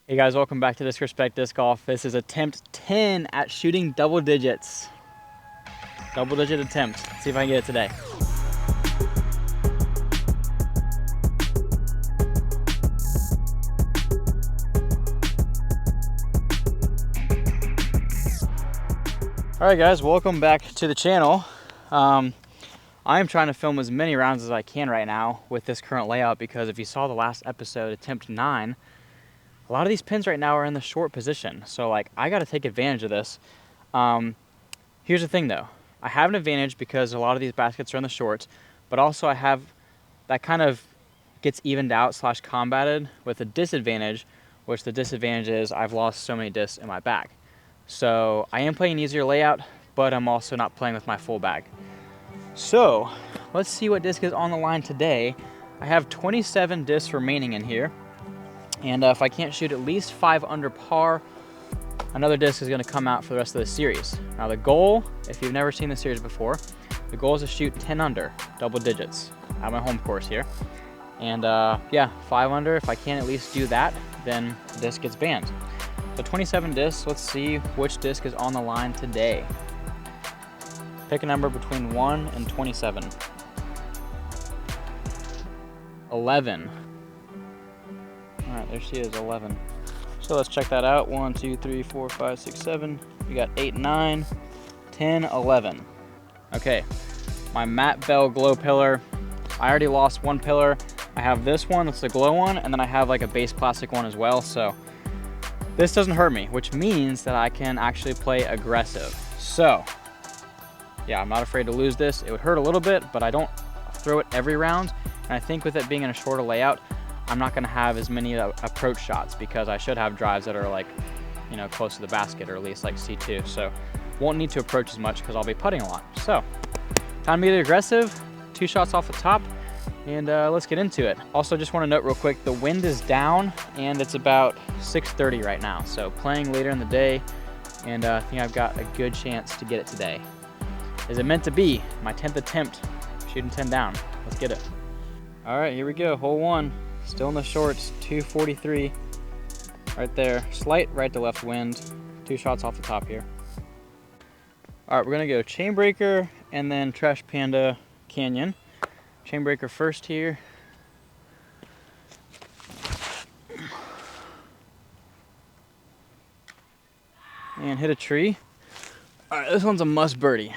Hey guys, welcome back to Disrespect Disc Golf. This is attempt 10 at shooting double digits. Double digit attempt. Let's see if I can get it today. Alright guys, welcome back to the channel. I am trying to film as many rounds as I can right now with this current layout because if you saw the last episode, attempt 9, a lot of these pins right now are in the short position. So like, I gotta take advantage of this. Here's the thing though. I have an advantage because a lot of these baskets are in the shorts, but also I have that kind of gets evened out / combated with a disadvantage, which the disadvantage is I've lost so many discs in my bag. So I am playing easier layout, but I'm also not playing with my full bag. So let's see what disc is on the line today. I have 27 discs remaining in here. And if I can't shoot at least 5 under par, another disc is going to come out for the rest of the series. Now the goal, if you've never seen the series before, the goal is to shoot 10 under, double digits, at my home course here. And yeah, 5 under, if I can't at least do that, then the disc gets banned. So 27 discs, let's see which disc is on the line today. Pick a number between 1 and 27. 11. All right, there she is, 11. So let's check that out. 1, 2, 3, 4, 5, 6, 7. We got 8, 9, 10, 11. Okay, my matte bell glow pillar. I already lost one pillar. I have this one, it's the glow one, and then I have like a base plastic one as well. So this doesn't hurt me, which means that I can actually play aggressive. So yeah, I'm not afraid to lose this. It would hurt a little bit, but I don't throw it every round. And I think with it being in a shorter layout, I'm not gonna have as many approach shots because I should have drives that are like, you know, close to the basket or at least like C2. So won't need to approach as much because I'll be putting a lot. So time to be aggressive, 2 shots off the top, and let's get into it. Also just wanna note real quick, the wind is down and it's about 6:30 right now. So playing later in the day, and I think I've got a good chance to get it today. Is it meant to be? My 10th attempt, shooting 10 down. Let's get it. All right, here we go, hole 1. Still in the shorts, 243, right there. Slight right to left wind, 2 shots off the top here. All right, we're gonna go chain breaker and then Trash Panda Canyon. Chain breaker first here. And hit a tree. All right, this one's a must birdie.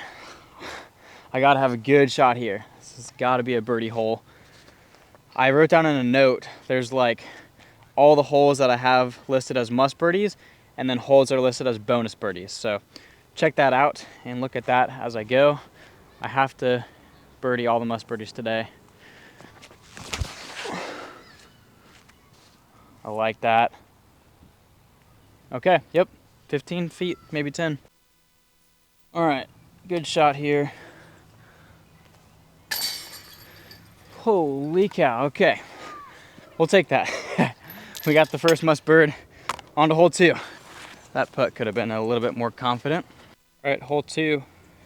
I gotta have a good shot here. This has gotta be a birdie hole. I wrote down in a note, there's like all the holes that I have listed as must birdies and then holes that are listed as bonus birdies. So check that out and look at that as I go. I have to birdie all the must birdies today. I like that. Okay, yep, 15 feet, maybe 10. All right, good shot here. Holy cow, okay. We'll take that. We got the first must bird on to hole 2. That putt could have been a little bit more confident. All right, hole 2,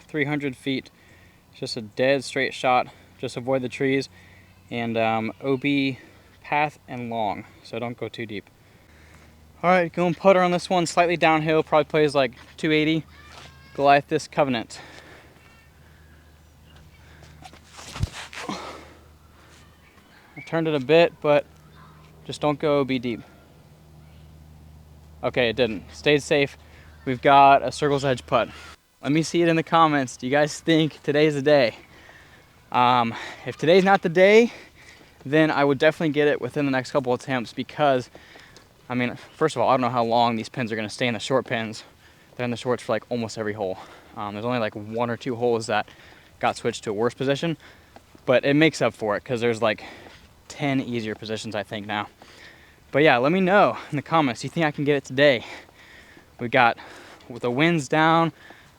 300 feet. It's just a dead straight shot. Just avoid the trees and OB path and long, so don't go too deep. All right, going putter on this one, slightly downhill, probably plays like 280. Goliath Covenant. I turned it a bit, but just don't go OB deep. Okay, it didn't. Stayed safe. We've got a circle's edge putt. Let me see it in the comments. Do you guys think today's the day? If today's not the day, then I would definitely get it within the next couple attempts because, I mean, first of all, I don't know how long these pins are gonna stay in the short pins. They're in the shorts for like almost every hole. There's only like 1 or 2 holes that got switched to a worse position, but it makes up for it because there's like 10 easier positions I think now. But yeah, let me know in the comments, do you think I can get it today? We got, with the winds down,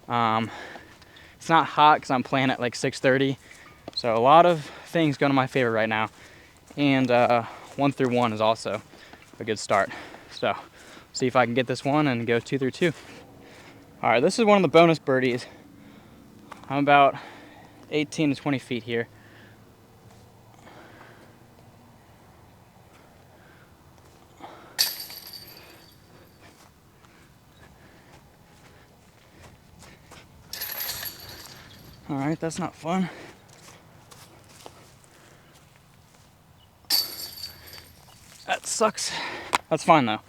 it's not hot because I'm playing at like 6:30. So a lot of things going to my favor right now. And 1 through 1 is also a good start. So see if I can get this one and go 2 through 2. All right, this is one of the bonus birdies. I'm about 18 to 20 feet here. All right, that's not fun. That sucks. That's fine though.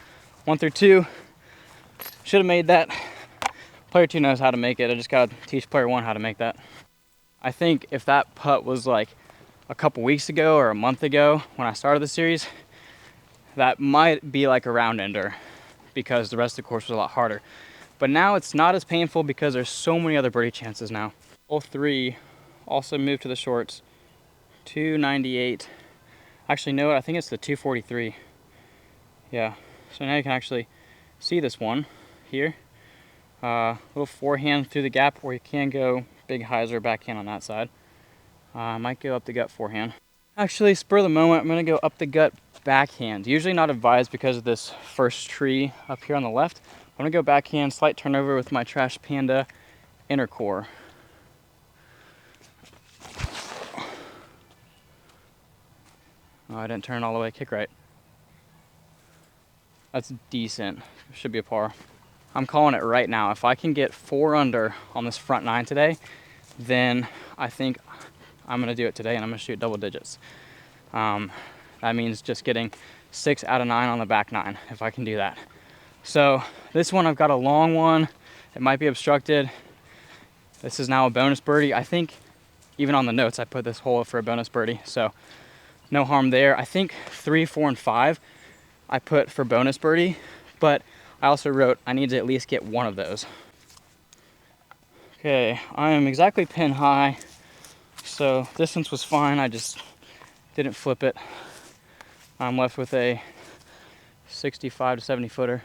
1 through 2. Should have made that. Player 2 knows how to make it. I just gotta teach player 1 how to make that. I think if that putt was like a couple weeks ago or a month ago when I started the series, that might be like a round ender because the rest of the course was a lot harder. But now it's not as painful because there's so many other birdie chances now. Hole 3 also moved to the shorts. 298. Actually, no, I think it's the 243. Yeah, so now you can actually see this one here. Little forehand through the gap, or you can go big hyzer backhand on that side. I might go up the gut forehand. Actually, spur of the moment, I'm gonna go up the gut backhand. Usually not advised because of this first tree up here on the left. I'm gonna go backhand, slight turnover with my Trash Panda inner core. Oh, I didn't turn all the way, kick right. That's decent, should be a par. I'm calling it right now. If I can get 4 under on this front 9 today, then I think I'm gonna do it today and I'm gonna shoot double digits. That means just getting 6 out of 9 on the back 9, if I can do that. So this one, I've got a long one. It might be obstructed. This is now a bonus birdie. I think even on the notes, I put this hole for a bonus birdie, so no harm there. I think 3, 4, and 5 I put for bonus birdie, but I also wrote I need to at least get one of those. Okay, I am exactly pin high, so distance was fine. I just didn't flip it. I'm left with a 65 to 70 footer.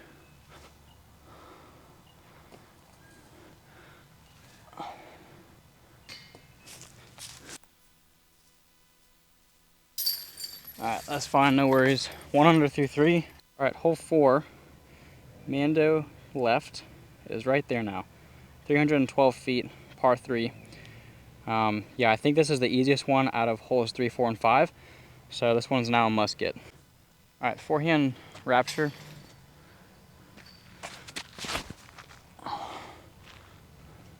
All right, that's fine, no worries. 1 under through 3. All right, hole 4, Mando left is right there now. 312 feet, par 3. Yeah, I think this is the easiest one out of holes 3, 4, and 5. So this one's now a must get. All right, forehand rapture.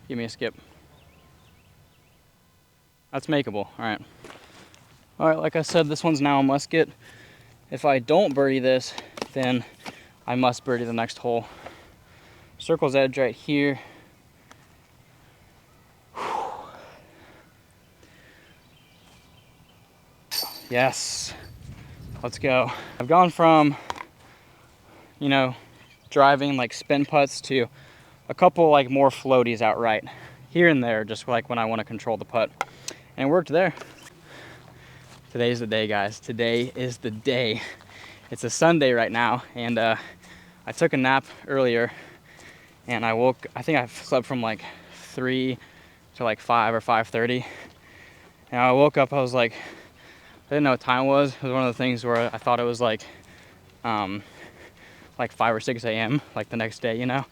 Give me a skip. That's makeable, all right. All right, like I said, this one's now a must get. If I don't birdie this, then I must birdie the next hole. Circle's edge right here. Yes, let's go. I've gone from, you know, driving like spin putts to a couple like more floaties outright here and there, just like when I want to control the putt, and it worked there. Today's the day, guys. Today is the day. It's a Sunday right now, and I took a nap earlier, and I woke, I think I slept from like 3 to like 5 or 5:30, and I woke up, I was like, I didn't know what time it was. It was one of the things where I thought it was like 5 or 6 a.m. like the next day, you know.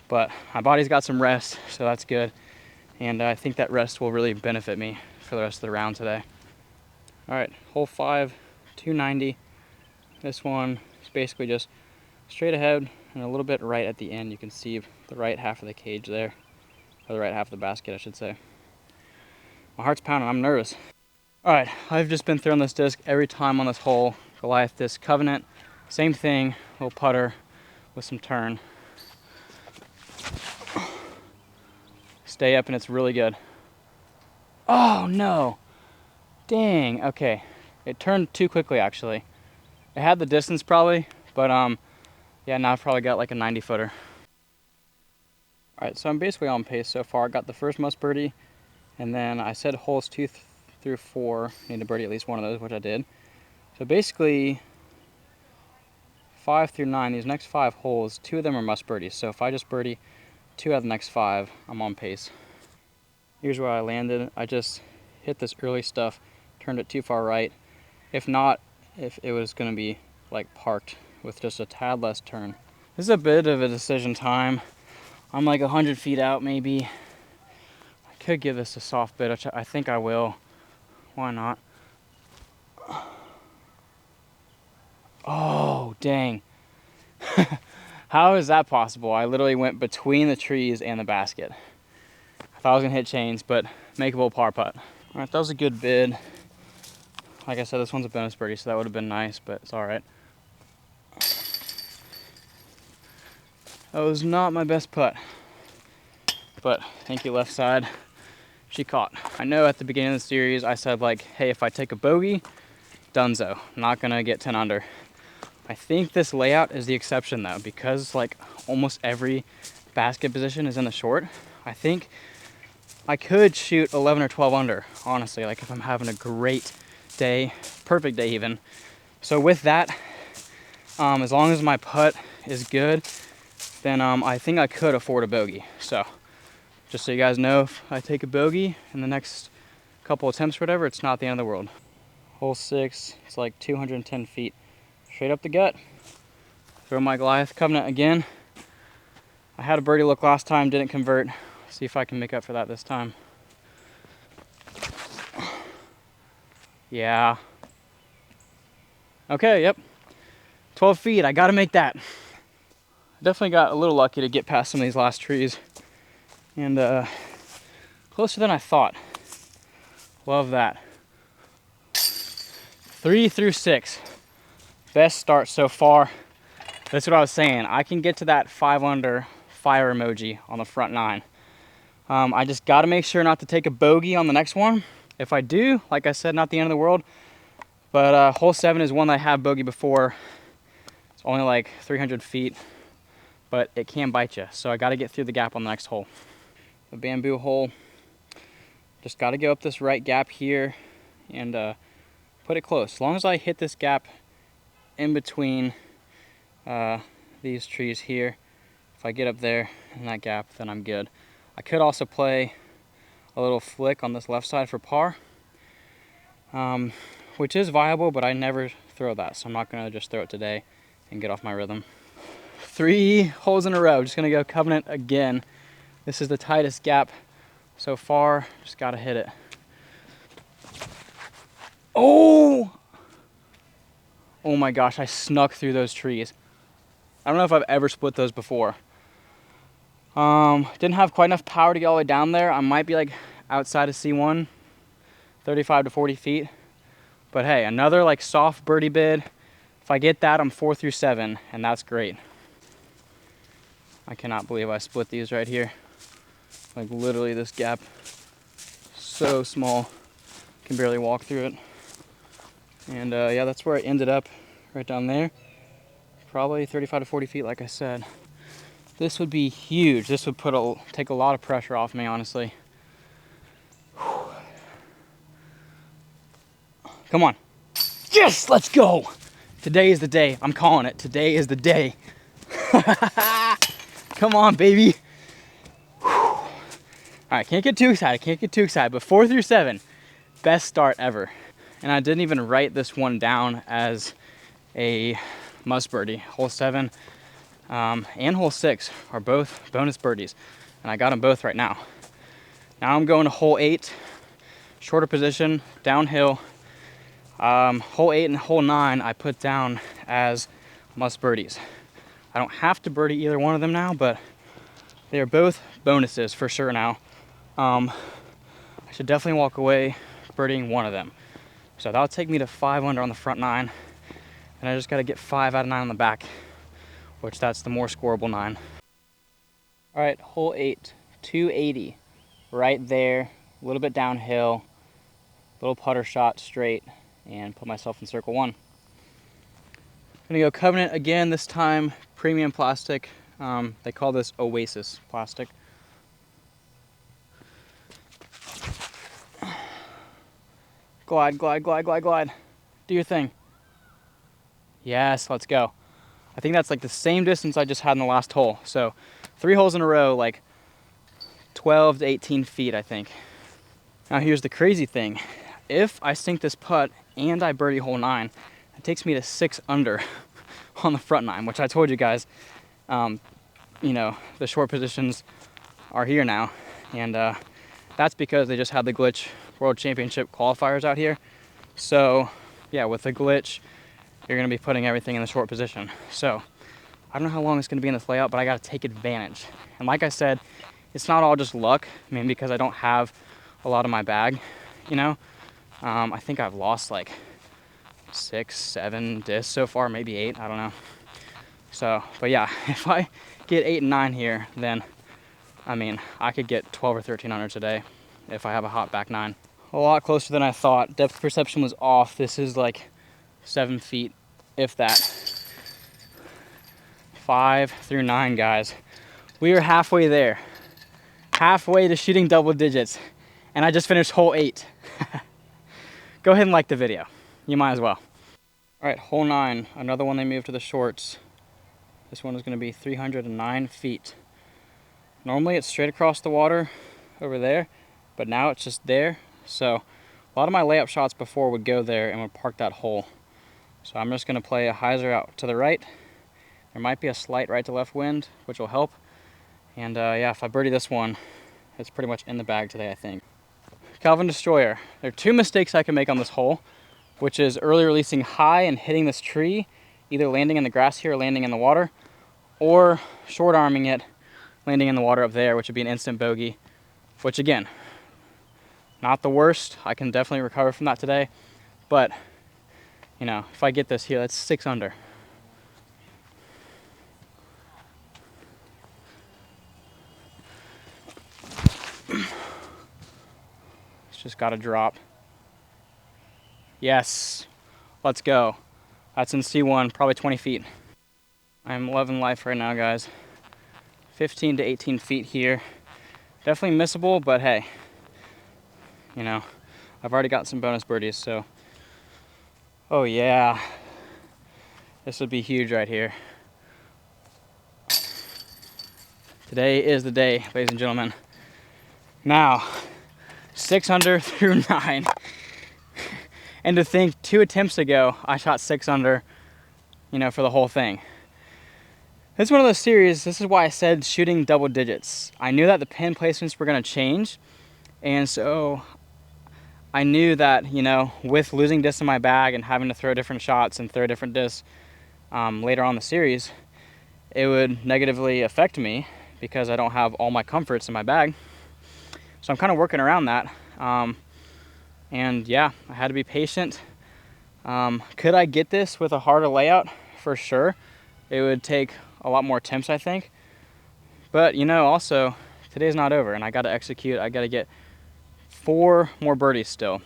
But my body's got some rest, so that's good. And I think that rest will really benefit me for the rest of the round today. All right, hole 5, 290. This one is basically just straight ahead and a little bit right at the end. You can see the right half of the cage there, or the right half of the basket, I should say. My heart's pounding, I'm nervous. All right, I've just been throwing this disc every time on this hole. Goliath disc Covenant, same thing, little putter with some turn. Stay up and it's really good. Oh no, dang, okay. It turned too quickly actually. It had the distance probably, but yeah, now I've probably got like a 90 footer. All right, so I'm basically on pace so far. I got the first must birdie, and then I said holes 2 through 4, need to birdie at least one of those, which I did. So basically 5 through 9, these next 5 holes, 2 of them are must birdies. So if I just birdie 2 out of the next 5, I'm on pace. Here's where I landed. I just hit this early stuff, turned it too far right. If not, if it was gonna be like parked with just a tad less turn. This is a bit of a decision time. I'm like 100 feet out maybe. I could give this a soft bit, which I think I will. Why not? Oh, dang. How is that possible? I literally went between the trees and the basket. I thought I was gonna hit chains, but makeable par putt. All right, that was a good bid. Like I said, this one's a bonus birdie, so that would have been nice, but it's all right. That was not my best putt, but thank you, left side. She caught. I know at the beginning of the series, I said like, hey, if I take a bogey, donezo. I'm not gonna get 10 under. I think this layout is the exception though, because like almost every basket position is in the short. I think I could shoot 11 or 12 under, honestly, like if I'm having a great day, perfect day even. So with that, as long as my putt is good, then I think I could afford a bogey. So just so you guys know, if I take a bogey in the next couple attempts or whatever, it's not the end of the world. Hole 6, it's like 210 feet. Straight up the gut. Throw my Goliath Covenant again. I had a birdie look last time, didn't convert. See if I can make up for that this time. Yeah. Okay, yep. 12 feet, I gotta make that. Definitely got a little lucky to get past some of these last trees. And closer than I thought. Love that. 3 through 6. Best start so far. That's what I was saying. I can get to that 5 under fire emoji on the front 9. I just got to make sure not to take a bogey on the next one. If I do, like I said, not the end of the world. But hole 7 is one that I have bogey before. It's only like 300 feet, but it can bite you. So I got to get through the gap on the next hole. The bamboo hole. Just got to go up this right gap here and put it close. As long as I hit this gap in between these trees here, if I get up there in that gap, then I'm good. I could also play a little flick on this left side for par, which is viable, but I never throw that, so I'm not gonna just throw it today and get off my rhythm. 3 holes in a row. Just gonna go Covenant again. This is the tightest gap so far. Just gotta hit it. Oh! Oh my gosh, I snuck through those trees. I don't know if I've ever split those before. Didn't have quite enough power to get all the way down there. I might be like outside of C1, 35 to 40 feet. But hey, another like soft birdie bid. If I get that, I'm 4 through 7, and that's great. I cannot believe I split these right here. Like literally this gap, so small, can barely walk through it. And yeah, that's where I ended up, right down there. Probably 35 to 40 feet, like I said. This would be huge. This would take a lot of pressure off me, honestly. Whew. Come on. Yes, let's go. Today is the day. I'm calling it. Today is the day. Come on, baby. Whew. All right, can't get too excited. Can't get too excited. But 4 through 7, best start ever. And I didn't even write this one down as a must birdie. Hole 7 and hole 6 are both bonus birdies, and I got them both right now. Now I'm going to hole 8, shorter position, downhill. Hole 8 and hole 9 I put down as must birdies. I don't have to birdie either one of them now, but they are both bonuses for sure now. I should definitely walk away birdieing one of them. So that'll take me to 5 under on the front 9, and I just got to get 5 out of 9 on the back, which that's the more scoreable 9. All right, hole 8, 280, right there, a little bit downhill, little putter shot straight, and put myself in circle 1. I'm gonna go Covenant again, this time premium plastic. They call this Oasis plastic. Glide, glide, glide, glide, glide. Do your thing. Yes, let's go. I think that's like the same distance I just had in the last hole. So 3 holes in a row, like 12 to 18 feet, I think. Now here's the crazy thing. If I sink this putt and I birdie hole 9, it takes me to 6 under on the front 9, which I told you guys, you know, the short positions are here now. And that's because they just had the Glitch World Championship qualifiers out here. So yeah, with the glitch, you're gonna be putting everything in the short position. So I don't know how long it's gonna be in this layout, but I gotta take advantage. And like I said, it's not all just luck. I mean, because I don't have a lot of my bag, you know. I think I've lost like 6, 7 discs so far, maybe 8, I don't know. So, but yeah, if I get 8 and 9 here, then I mean, I could get 12 or 13 under today if I have a hot back 9. A lot closer than I thought. Depth perception was off. This is like 7 feet, if that. 5 through 9, guys. We are halfway there. Halfway to shooting double digits. And I just finished hole 8. Go ahead and like the video. You might as well. All right, hole 9, another one they moved to the shorts. This one is gonna be 309 feet. Normally it's straight across the water over there, but now it's just there. So a lot of my layup shots before would go there and would park that hole. So I'm just gonna play a hyzer out to the right. There might be a slight right to left wind, which will help. And yeah, if I birdie this one, it's pretty much in the bag today, I think. Calvin Destroyer. There are 2 mistakes I can make on this hole, which is early releasing high and hitting this tree, either landing in the grass here or landing in the water, or short arming it, landing in the water up there, which would be an instant bogey, which again, not the worst. I can definitely recover from that today, but you know, if I get this here, that's 6 under. It's just got to drop. Yes, let's go. That's in C1, probably 20 feet. I'm loving life right now, guys. 15 to 18 feet here. Definitely missable, but hey, you know, I've already got some bonus birdies, so. Oh yeah, this would be huge right here. Today is the day, ladies and gentlemen. Now, 6 under through 9. And to think 2 attempts ago, I shot 6 under, you know, for the whole thing. This is one of those series, this is why I said shooting double digits. I knew that the pin placements were gonna change, and so I knew that, you know, with losing discs in my bag and having to throw different shots and throw different discs later on in the series, it would negatively affect me because I don't have all my comforts in my bag. So I'm kind of working around that. And yeah, I had to be patient. Could I get this with a harder layout? For sure. It would take a lot more attempts, I think. But you know, also, today's not over and I gotta execute. I gotta get 4 more birdies still.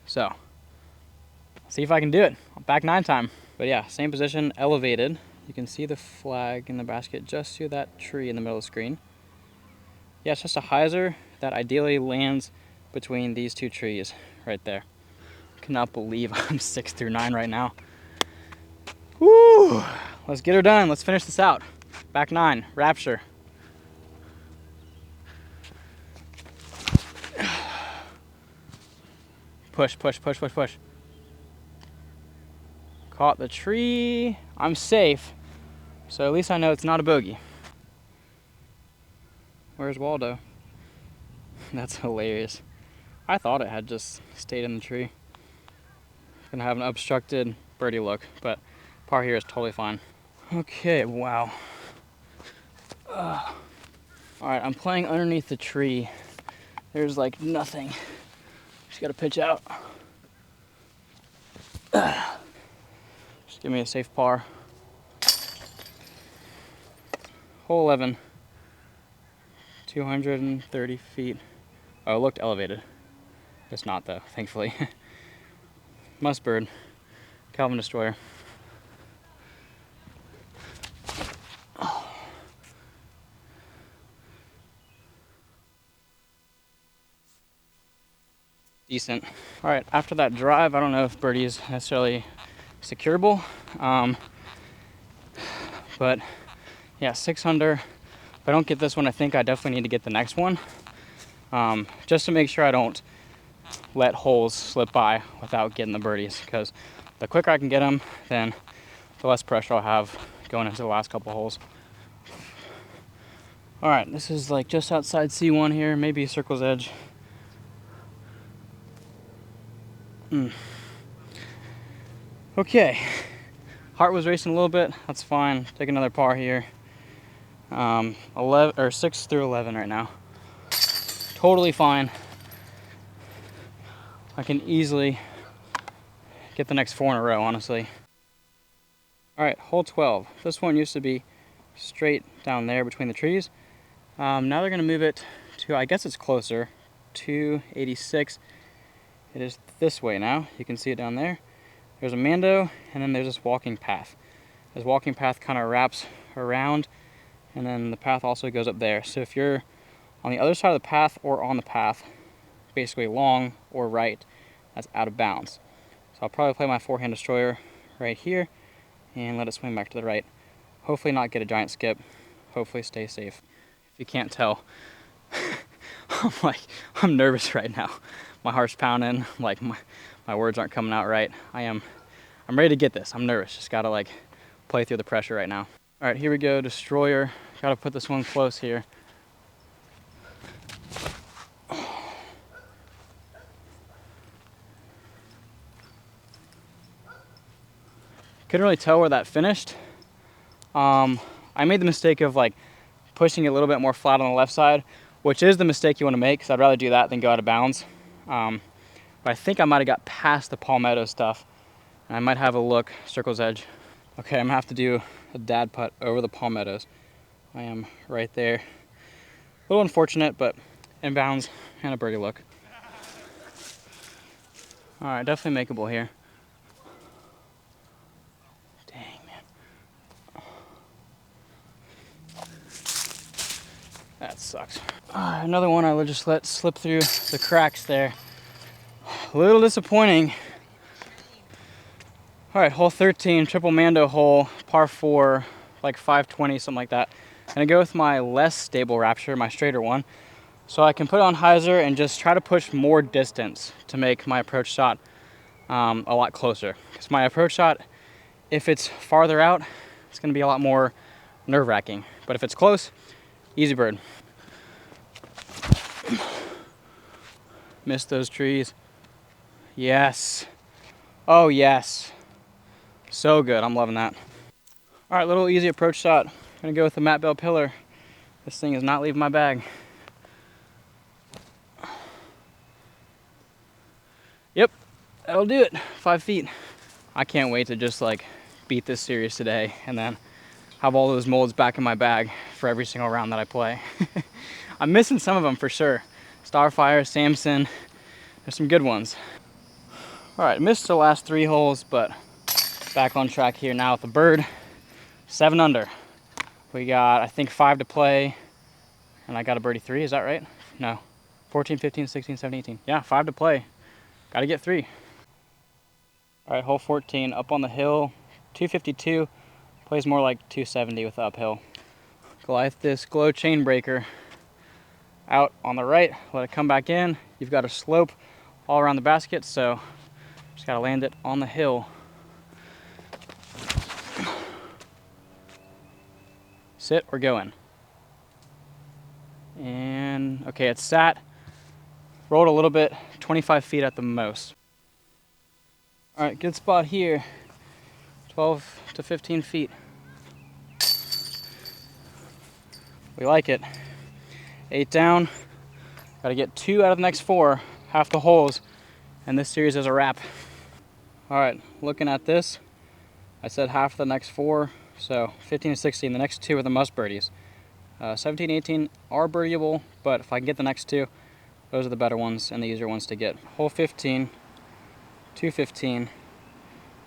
So, see if I can do it. Back 9 time. But yeah, same position, elevated. You can see the flag in the basket just through that tree in the middle of the screen. Yeah, it's just a hyzer that ideally lands between these 2 trees right there. Cannot believe I'm 6 through 9 right now. Woo! Let's get her done. Let's finish this out. Back 9, Rapture. Push, push, push, push, push. Caught the tree. I'm safe. So at least I know it's not a bogey. Where's Waldo? That's hilarious. I thought it had just stayed in the tree. Gonna have an obstructed birdie look, but par here is totally fine. Okay, wow. All right, I'm playing underneath the tree. There's like nothing. Just gotta pitch out. Just give me a safe par. Hole 11. 230 feet. Oh, it looked elevated. It's not though, thankfully. Mustbird, Calvin Destroyer. Decent. All right, after that drive, I don't know if birdie is necessarily secureable, but yeah, 6 under. If I don't get this one, I think I definitely need to get the next one, just to make sure I don't let holes slip by without getting the birdies, because the quicker I can get them, then the less pressure I'll have going into the last couple holes. All right, this is like just outside C1 here, maybe Circle's Edge. Okay, heart was racing a little bit. That's fine. Take another par here. 6 through 11 right now. Totally fine. I can easily get the next 4 in a row, honestly. All right, hole 12. This one used to be straight down there between the trees. Now they're gonna move it to, I guess it's closer, 286. It is this way now. You can see it down there. There's a mando, and then there's this walking path. This walking path kind of wraps around, and then the path also goes up there. So if you're on the other side of the path or on the path, basically long or right, that's out of bounds. So I'll probably play my forehand destroyer right here and let it swing back to the right. Hopefully not get a giant skip. Hopefully stay safe. If you can't tell, I'm nervous right now. My heart's pounding, like my words aren't coming out right. I'm ready to get this. I'm nervous. Just gotta like play through the pressure right now. All right, here we go, destroyer. Gotta put this one close here. Couldn't really tell where that finished. I made the mistake of like pushing it a little bit more flat on the left side, which is the mistake you want to make, because I'd rather do that than go out of bounds. But I think I might have got past the palmetto stuff, and I might have a look, circle's edge. Okay, I'm gonna have to do a dad putt over the palmettos. I am right there. A little unfortunate, but in bounds and a birdie look. All right, definitely makeable here. That sucks. Another one I just let slip through the cracks there. A little disappointing. All right, hole 13, triple mando hole, par 4, like 520, something like that. I'm gonna go with my less stable Rapture, my straighter one. So I can put it on hyzer and just try to push more distance to make my approach shot a lot closer. Because my approach shot, if it's farther out, it's gonna be a lot more nerve-wracking. But if it's close, easy bird. Missed those trees. Yes. Oh yes. So good, I'm loving that. All right, little easy approach shot. I'm gonna go with the Matt Bell pillar. This thing is not leaving my bag. Yep, that'll do it, 5 feet. I can't wait to just like beat this series today and then have all those molds back in my bag for every single round that I play. I'm missing some of them for sure. Starfire, Samson, there's some good ones. All right, missed the last 3 holes, but back on track here now with the bird. 7 under. We got, I think, 5 to play, and I got a birdie 3, is that right? No, 14, 15, 16, 17, 18. Yeah, 5 to play. Gotta get 3. All right, hole 14, up on the hill, 252. Plays more like 270 with the uphill. Goliath disc glow chain breaker. Out on the right, let it come back in. You've got a slope all around the basket, so just gotta land it on the hill. Sit or go in. And okay, it's sat. Rolled a little bit, 25 feet at the most. All right, good spot here. 12 to 15 feet. We like it. 8 down. Got to get 2 out of the next 4, half the holes, and this series is a wrap. All right, looking at this, I said half the next 4, so 15 and 16. The next 2 are the must birdies. 17, 18 are birdieable, but if I can get the next 2, those are the better ones and the easier ones to get. Hole 15, 215,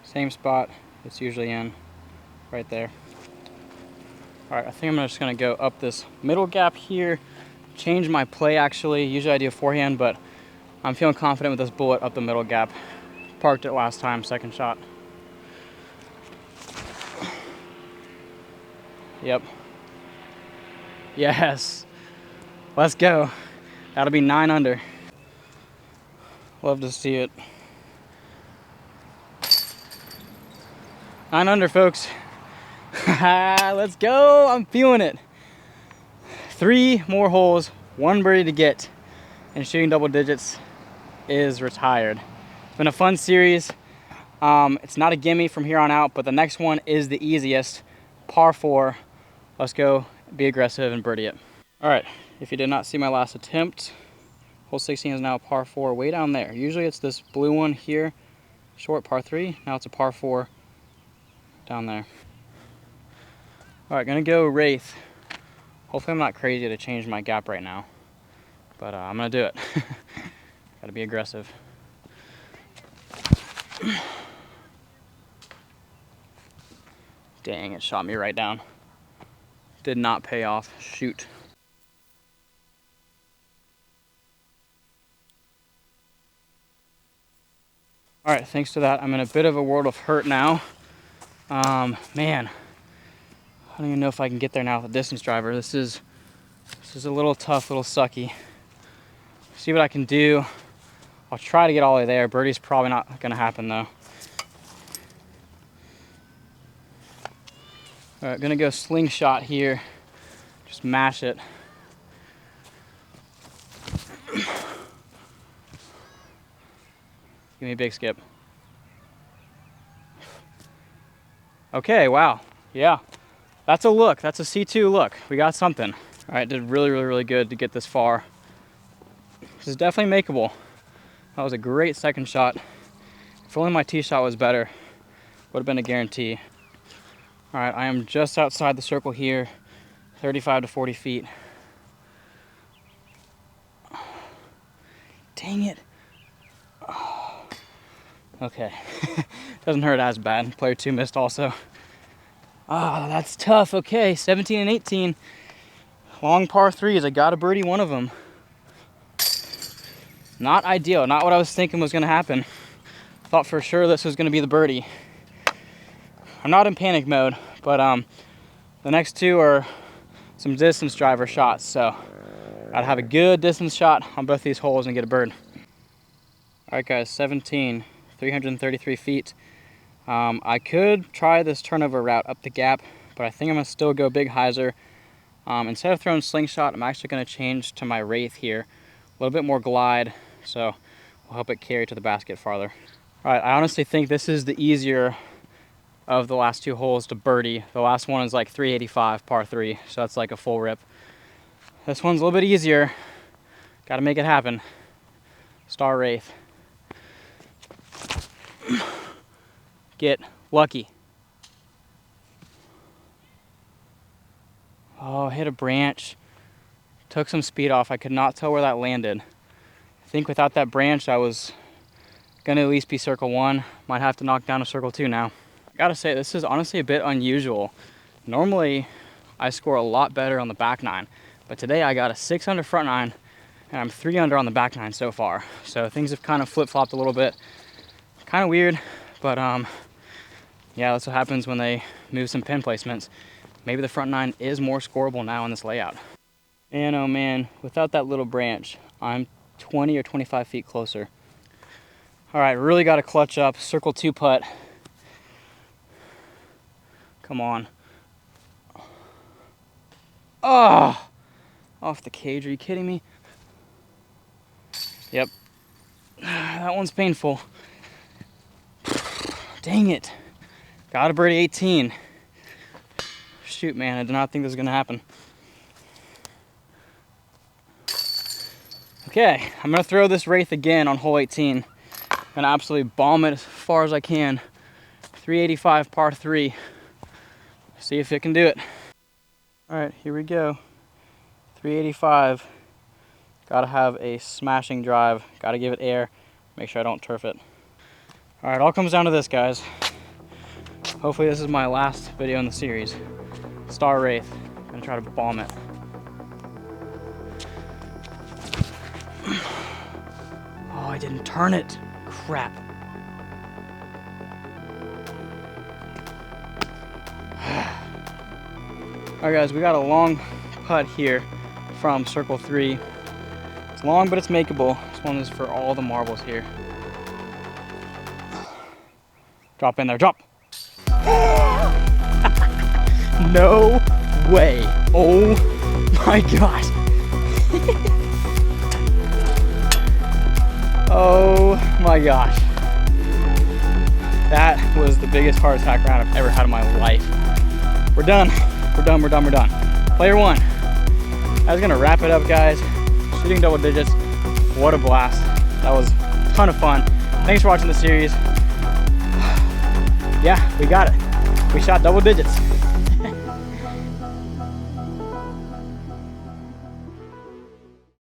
same spot it's usually in, right there. All right, I think I'm just gonna go up this middle gap here, change my play actually. Usually I do a forehand, but I'm feeling confident with this bullet up the middle gap. Parked it last time, second shot. Yep. Yes. Let's go. That'll be 9 under. Love to see it. 9 under, folks. Let's go. I'm feeling it. 3 more holes, 1 birdie to get, and shooting double digits is retired. It's been a fun series. It's not a gimme from here on out, but the next one is the easiest. Par 4. Let's go be aggressive and birdie it. All right, if you did not see my last attempt, Hole 16 is now a par 4 way down there. Usually it's this blue one here, short par 3. Now it's a par 4 down there. All right, gonna go Wraith. Hopefully I'm not crazy to change my gap right now, but I'm gonna do it. Gotta be aggressive. Dang, it shot me right down. Did not pay off. Shoot. All right, thanks to that, I'm in a bit of a world of hurt now. Man, I don't even know if I can get there now with a distance driver. This is a little tough, little sucky. See what I can do. I'll try to get all the way there. Birdie's probably not gonna happen though. All right, gonna go slingshot here. Just mash it. Give me a big skip. Okay, wow. Yeah, that's a look. That's a C2 look. We got something. All right, did really good to get this far. This is definitely makeable. That was a great second shot. If only my tee shot was better, would have been a guarantee. All right, I am just outside the circle here, 35 to 40 feet. Dang it. Oh. Okay, doesn't hurt as bad. Player 2 missed also. Ah, that's tough. Okay, 17 and 18. Long par 3s, I got a birdie one of them. Not ideal, not what I was thinking was gonna happen. Thought for sure this was gonna be the birdie. I'm not in panic mode, but the next two are some distance driver shots, so I'd have a good distance shot on both these holes and get a bird. All right guys, 17, 333 feet. I could try this turnover route up the gap, but I think I'm gonna still go big hyzer. Instead of throwing slingshot, I'm actually gonna change to my Wraith here. A little bit more glide, so we'll help it carry to the basket farther. All right, I honestly think this is the easier of the last two holes to birdie. The last one is like 385 par 3, so that's like a full rip. This one's a little bit easier. Gotta make it happen. Star Wraith. Get lucky. Oh, hit a branch. Took some speed off. I could not tell where that landed. I think without that branch, I was gonna at least be circle 1. Might have to knock down a circle 2 now. I gotta say, this is honestly a bit unusual. Normally, I score a lot better on the back 9, but today I got a 6 under front 9, and I'm 3 under on the back 9 so far. So things have kind of flip-flopped a little bit. Kind of weird, but yeah, that's what happens when they move some pin placements. Maybe the front 9 is more scoreable now in this layout. And oh man, without that little branch, I'm 20 or 25 feet closer. All right, really got to clutch up. Circle 2 putt. Come on. Oh, off the cage. Are you kidding me? Yep. That one's painful. Dang it. Got a birdie 18. Shoot, man, I did not think this was gonna happen. Okay, I'm gonna throw this Wraith again on hole 18. Gonna absolutely bomb it as far as I can. 385 par 3. See if it can do it. All right, here we go. 385. Gotta have a smashing drive. Gotta give it air. Make sure I don't turf it. All right, all comes down to this, guys. Hopefully this is my last video in the series. Star Wraith. Gonna try to bomb it. Oh, I didn't turn it. Crap. All right, guys, we got a long putt here from circle 3. It's long, but it's makeable. This one is for all the marbles here. Drop in there, drop. No way. Oh my gosh. Oh my gosh. That was the biggest heart attack round I've ever had in my life. We're done. We're done, we're done, we're done. Player 1. I was gonna wrap it up, guys. Shooting double digits. What a blast. That was a ton of fun. Thanks for watching the series. Yeah, we got it. We shot double digits.